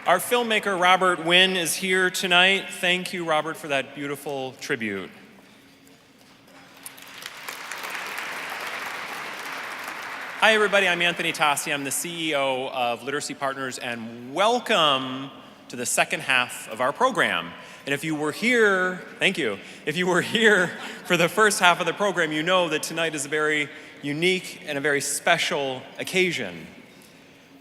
Our filmmaker, Robert Wynn, is here tonight. Thank you, Robert, for that beautiful tribute. Hi, everybody. I'm Anthony Tassi. I'm the CEO of Literacy Partners, and welcome to the second half of our program. And if you were here, thank you. If you were here for the first half of the program, you know that tonight is a very unique and a very special occasion.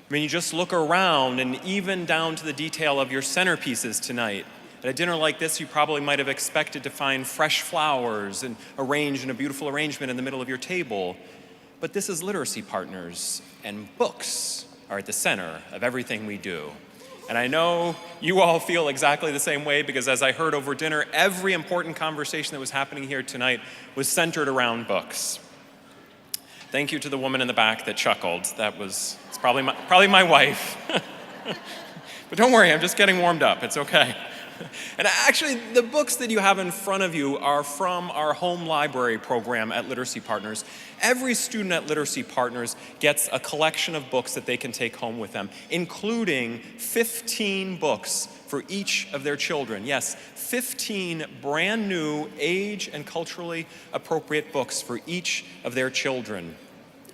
I mean, you just look around, and even down to the detail of your centerpieces tonight. At a dinner like this, you probably might have expected to find fresh flowers and arranged in a beautiful arrangement in the middle of your table. But this is Literacy Partners, and books are at the center of everything we do. And I know you all feel exactly the same way, because as I heard over dinner, every important conversation that was happening here tonight was centered around books. Thank you to the woman in the back that chuckled. It's probably my wife. But don't worry, I'm just getting warmed up. It's okay. And actually, the books that you have in front of you are from our home library program at Literacy Partners. Every student at Literacy Partners gets a collection of books that they can take home with them, including 15 books for each of their children. Yes, 15 brand new age and culturally appropriate books for each of their children.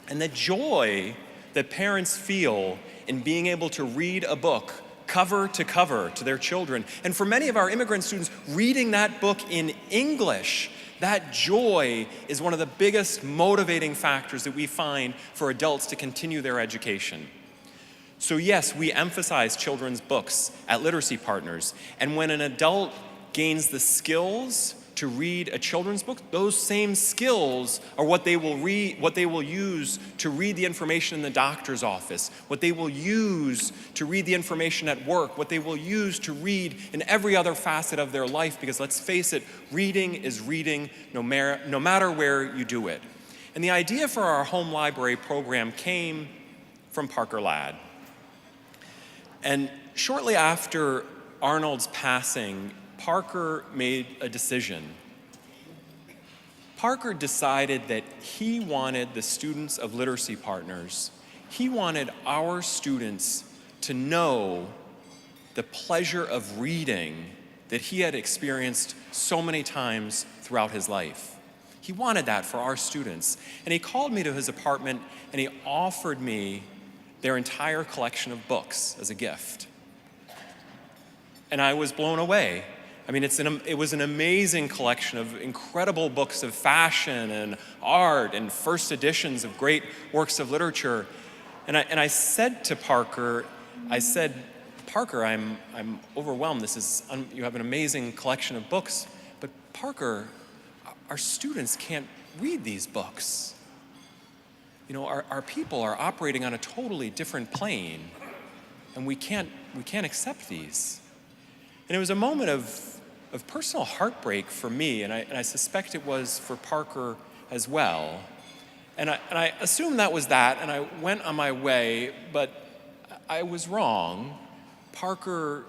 And the joy that parents feel in being able to read a book cover to cover to their children. And for many of our immigrant students, reading that book in English, that joy is one of the biggest motivating factors that we find for adults to continue their education. So yes, we emphasize children's books at Literacy Partners. And when an adult gains the skills to read a children's book, those same skills are what they will use to read the information in the doctor's office, what they will use to read the information at work, what they will use to read in every other facet of their life, because let's face it, reading is reading no matter where you do it. And the idea for our home library program came from Parker Ladd. And shortly after Arnold's passing, Parker made a decision. Parker decided that he wanted the students of Literacy Partners, he wanted our students to know the pleasure of reading that he had experienced so many times throughout his life. He wanted that for our students. And he called me to his apartment and he offered me their entire collection of books as a gift. And I was blown away. I mean, it was an amazing collection of incredible books of fashion and art and first editions of great works of literature. And I said to Parker, Parker, I'm overwhelmed. You have an amazing collection of books, but Parker, our students can't read these books. You know, our people are operating on a totally different plane, and we can't accept these. And it was a moment of personal heartbreak for me, and I suspect it was for Parker as well. And I assumed that was that, and I went on my way, but I was wrong. Parker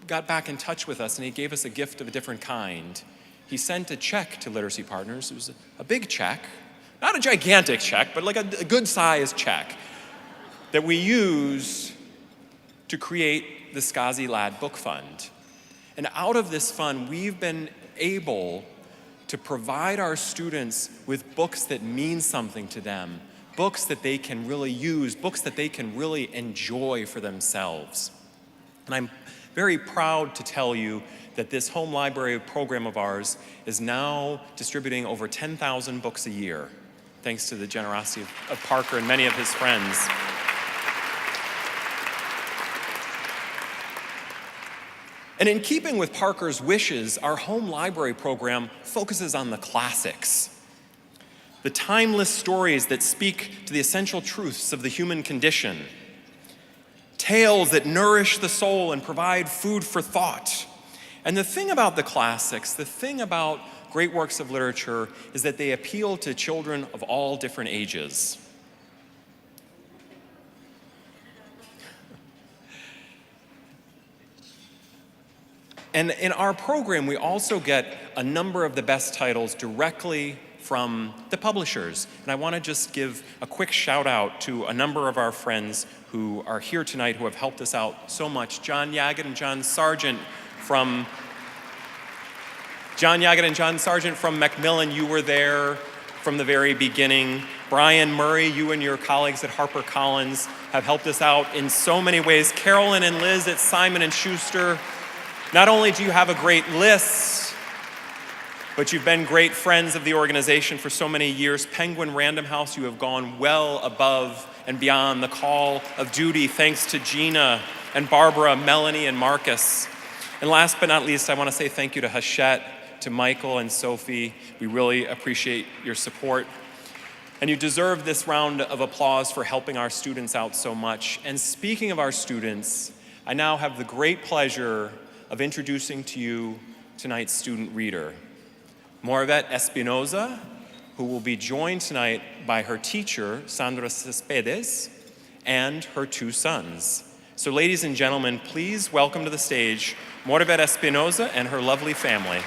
got back in touch with us, and he gave us a gift of a different kind. He sent a check to Literacy Partners. It was a big check, not a gigantic check, but like a good-sized check that we use to create the Skazi Ladd Book Fund. And out of this fund, we've been able to provide our students with books that mean something to them, books that they can really use, books that they can really enjoy for themselves. And I'm very proud to tell you that this home library program of ours is now distributing over 10,000 books a year, thanks to the generosity of Parker and many of his friends. And in keeping with Parker's wishes, our home library program focuses on the classics, the timeless stories that speak to the essential truths of the human condition, tales that nourish the soul and provide food for thought. And the thing about the classics, the thing about great works of literature, is that they appeal to children of all different ages. And in our program, we also get a number of the best titles directly from the publishers. And I want to just give a quick shout out to a number of our friends who are here tonight who have helped us out so much. John Yaggett and John Sargent from Macmillan, you were there from the very beginning. Brian Murray, you and your colleagues at HarperCollins have helped us out in so many ways. Carolyn and Liz at Simon & Schuster, not only do you have a great list, but you've been great friends of the organization for so many years. Penguin Random House, you have gone well above and beyond the call of duty, thanks to Gina and Barbara, Melanie and Marcus. And last but not least, I want to say thank you to Hachette, to Michael and Sophie. We really appreciate your support. And you deserve this round of applause for helping our students out so much. And speaking of our students, I now have the great pleasure of introducing to you tonight's student reader, Moravette Espinoza, who will be joined tonight by her teacher, Sandra Cespedes, and her two sons. So ladies and gentlemen, please welcome to the stage Moravette Espinoza and her lovely family.